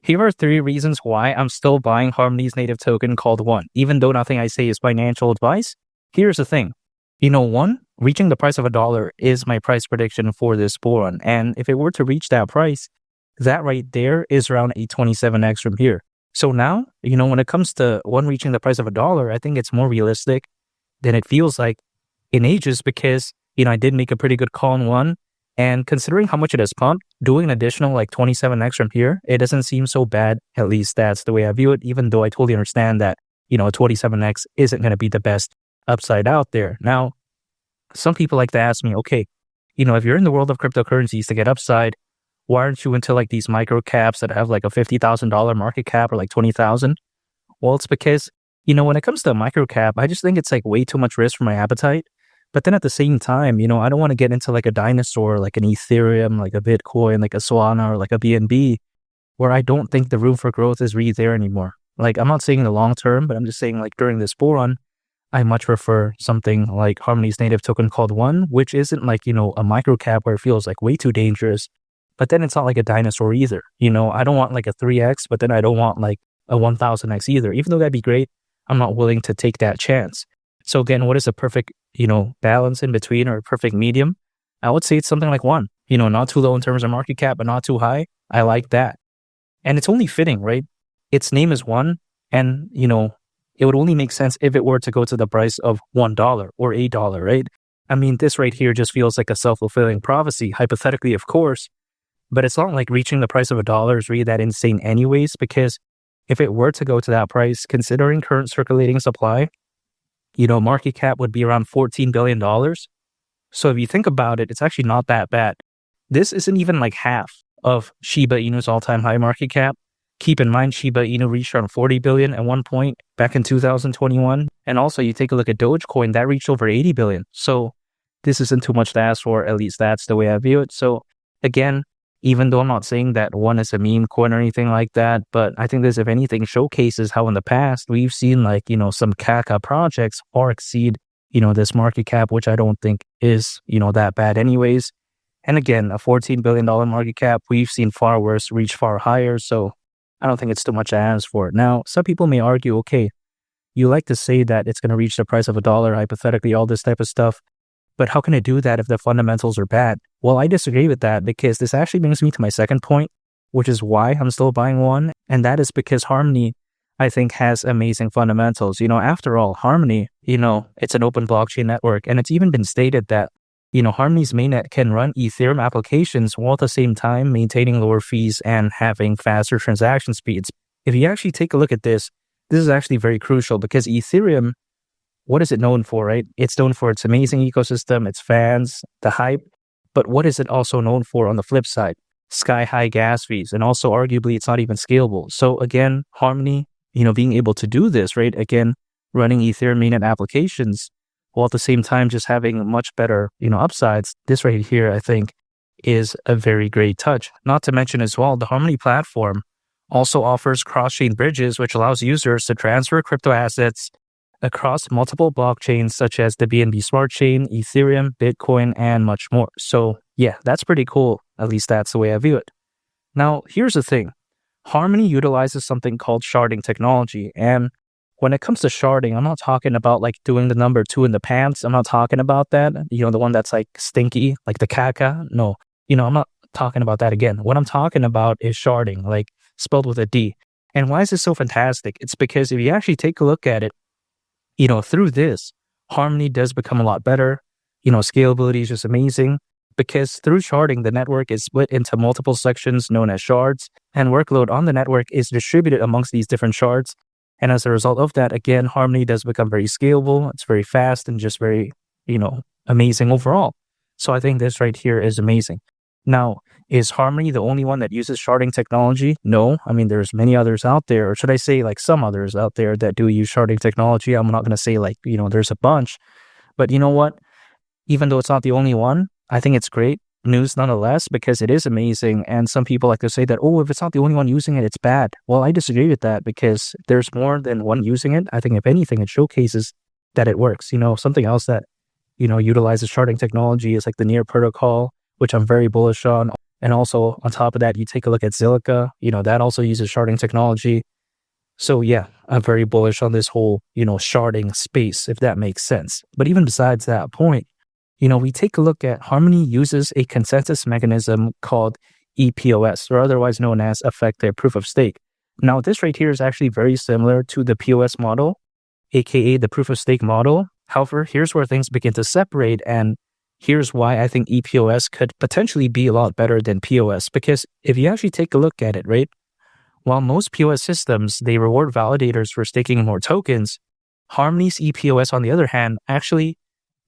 Here are 3 reasons why I'm still buying Harmony's native token called One. Even though nothing I say is financial advice, here's the thing. One, reaching the price of $1 is my price prediction for this bull run. And if it were to reach that price, that right there is around a 27x from here. So now, when it comes to One reaching the price of $1, I think it's more realistic than it feels like in ages because, I did make a pretty good call on One. And considering how much it has pumped, doing an additional 27x from here, it doesn't seem so bad. At least that's the way I view it, even though I totally understand that, a 27x isn't going to be the best upside out there. Now, some people like to ask me, okay, if you're in the world of cryptocurrencies to get upside, why aren't you into these micro caps that have a $50,000 market cap or 20,000? Well, it's because, when it comes to a micro cap, I just think it's way too much risk for my appetite. But then at the same time, I don't want to get into a dinosaur, like an Ethereum, like a Bitcoin, like a Solana, or like a BNB, where I don't think the room for growth is really there anymore. I'm not saying in the long term, but I'm just saying during this bull run, I much prefer something like Harmony's native token called One, which isn't a micro cap where it feels way too dangerous. But then it's not like a dinosaur either. I don't want a 3x, but then I don't want a 1000x either. Even though that'd be great, I'm not willing to take that chance. So again, what is a perfect, balance in between or a perfect medium? I would say it's something like One, not too low in terms of market cap, but not too high. I like that. And it's only fitting, right? Its name is One. And, it would only make sense if it were to go to the price of $1 or $8, right? I mean, this right here just feels like a self-fulfilling prophecy, hypothetically, of course. But it's not like reaching the price of $1 is really that insane anyways, because if it were to go to that price, considering current circulating supply, market cap would be around $14 billion. So if you think about it, it's actually not that bad. This isn't even half of Shiba Inu's all-time high market cap. Keep in mind, Shiba Inu reached around 40 billion at one point back in 2021. And also you take a look at Dogecoin, that reached over 80 billion. So this isn't too much to ask for, at least that's the way I view it. So again, even though I'm not saying that One is a meme coin or anything like that, but I think this, if anything, showcases how in the past we've seen some Kaka projects far exceed, this market cap, which I don't think is, that bad anyways. And again, a $14 billion market cap, we've seen far worse reach far higher. So I don't think it's too much to ask for. Now, some people may argue, okay, you like to say that it's going to reach the price of $1, hypothetically, all this type of stuff. But how can it do that if the fundamentals are bad? Well, I disagree with that because this actually brings me to my second point, which is why I'm still buying One. And that is because Harmony, I think, has amazing fundamentals. After all, Harmony, it's an open blockchain network. And it's even been stated that, Harmony's mainnet can run Ethereum applications while at the same time maintaining lower fees and having faster transaction speeds. If you actually take a look at this is actually very crucial because Ethereum, what is it known for, right? It's known for its amazing ecosystem, its fans, the hype. But what is it also known for on the flip side? Sky-high gas fees. And also, arguably, it's not even scalable. So again, Harmony, being able to do this, right? Again, running Ethereum mainnet applications, while at the same time just having much better, upsides. This right here, I think, is a very great touch. Not to mention as well, the Harmony platform also offers cross-chain bridges, which allows users to transfer crypto assets across multiple blockchains such as the BNB Smart Chain, Ethereum, Bitcoin, and much more. So yeah, that's pretty cool. At least that's the way I view it. Now, here's the thing. Harmony utilizes something called sharding technology. And when it comes to sharding, I'm not talking about doing the number 2 in the pants. I'm not talking about that. The one that's stinky, like the Kaka. No, I'm not talking about that again. What I'm talking about is sharding, spelled with a D. And why is this so fantastic? It's because if you actually take a look at it, through this, Harmony does become a lot better. Scalability is just amazing because through sharding, the network is split into multiple sections known as shards, and workload on the network is distributed amongst these different shards. And as a result of that, again, Harmony does become very scalable. It's very fast and just very, amazing overall. So I think this right here is amazing. Now, is Harmony the only one that uses sharding technology? No. I mean, there's many others out there, or should I say some others out there that do use sharding technology. I'm not going to say there's a bunch, but you know what? Even though it's not the only one, I think it's great news nonetheless because it is amazing. And some people like to say that, oh, if it's not the only one using it, it's bad. Well, I disagree with that because there's more than one using it. I think if anything, it showcases that it works. Something else that, utilizes sharding technology is the Near protocol, which I'm very bullish on. And also on top of that, you take a look at Zilliqa, that also uses sharding technology. So yeah, I'm very bullish on this whole, sharding space, if that makes sense. But even besides that point, we take a look at Harmony uses a consensus mechanism called EPOS, or otherwise known as effective proof of stake. Now, this right here is actually very similar to the POS model, aka the proof of stake model. However, here's where things begin to separate, and here's why I think EPOS could potentially be a lot better than POS. Because if you actually take a look at it, right, while most POS systems, they reward validators for staking more tokens, Harmony's EPOS, on the other hand, actually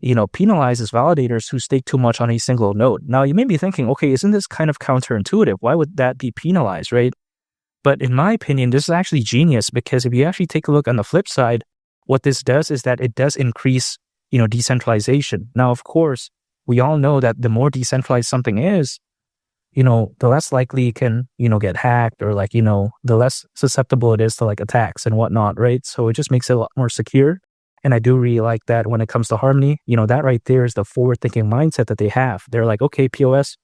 penalizes validators who stake too much on a single node. Now, you may be thinking, okay, isn't this kind of counterintuitive? Why would that be penalized, right? But in my opinion, this is actually genius, because if you actually take a look on the flip side, what this does is that it does increase, decentralization. Now, of course, we all know that the more decentralized something is, the less likely it can, get hacked, or the less susceptible it is to attacks and whatnot, right? So it just makes it a lot more secure. And I do really like that when it comes to Harmony. That right there is the forward-thinking mindset that they have. They're like, okay, POS,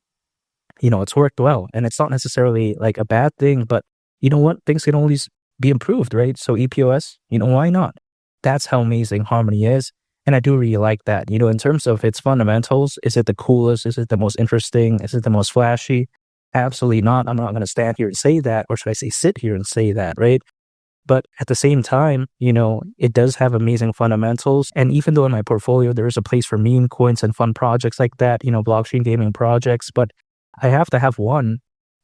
it's worked well. And it's not necessarily a bad thing, but you know what? Things can always be improved, right? So EPOS, why not? That's how amazing Harmony is. And I do really like that. In terms of its fundamentals, is it the coolest? Is it the most interesting? Is it the most flashy? Absolutely not. I'm not going to stand here and say that, or should I say sit here and say that, right? But at the same time, it does have amazing fundamentals. And even though in my portfolio, there is a place for meme coins and fun projects like that, blockchain gaming projects, but I have to have one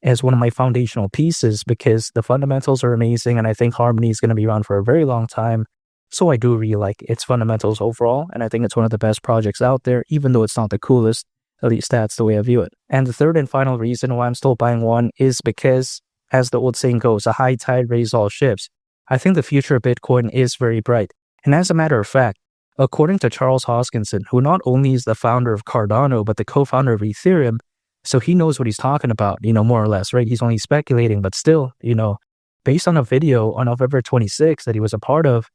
as one of my foundational pieces, because the fundamentals are amazing. And I think Harmony is going to be around for a very long time. So I do really like its fundamentals overall. And I think it's one of the best projects out there, even though it's not the coolest. At least that's the way I view it. And the third and final reason why I'm still buying one is because, as the old saying goes, a high tide raises all ships. I think the future of Bitcoin is very bright. And as a matter of fact, according to Charles Hoskinson, who not only is the founder of Cardano, but the co-founder of Ethereum, so he knows what he's talking about, more or less, right? He's only speculating, but still, based on a video on November 26 that he was a part of,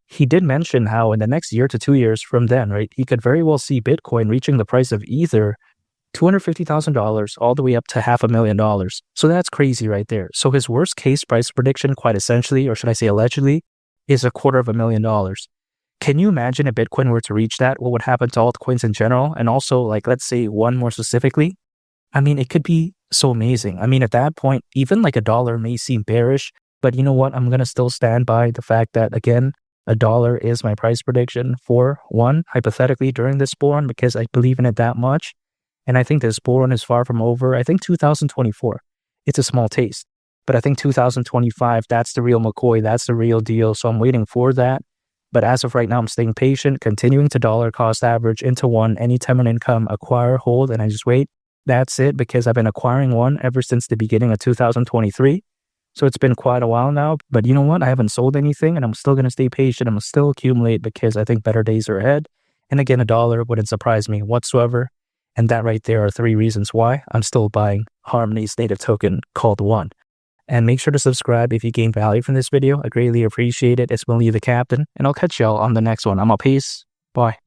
he did mention how in the next year to 2 years from then, right, he could very well see Bitcoin reaching the price of Ether, $250,000 all the way up to $500,000. So that's crazy right there. So his worst case price prediction, quite essentially, or should I say allegedly, is $250,000. Can you imagine if Bitcoin were to reach that? What would happen to altcoins in general? And also, let's say one more specifically. I mean, it could be so amazing. I mean, at that point, even a dollar may seem bearish, but you know what? I'm going to still stand by the fact that, again, $1 is my price prediction for one, hypothetically, during this bull run, because I believe in it that much. And I think this bull run is far from over. I think 2024, it's a small taste. But I think 2025, that's the real McCoy. That's the real deal. So I'm waiting for that. But as of right now, I'm staying patient, continuing to dollar cost average into one, any time on income, acquire, hold, and I just wait. That's it, because I've been acquiring one ever since the beginning of 2023. So it's been quite a while now. But you know what? I haven't sold anything, and I'm still going to stay patient. I'm going to still accumulate, because I think better days are ahead. And again, $1 wouldn't surprise me whatsoever. And that right there are 3 reasons why I'm still buying Harmony's native token called One. And make sure to subscribe if you gain value from this video. I greatly appreciate it. It's been Lee the Captain, and I'll catch y'all on the next one. I'm out. Peace. Bye.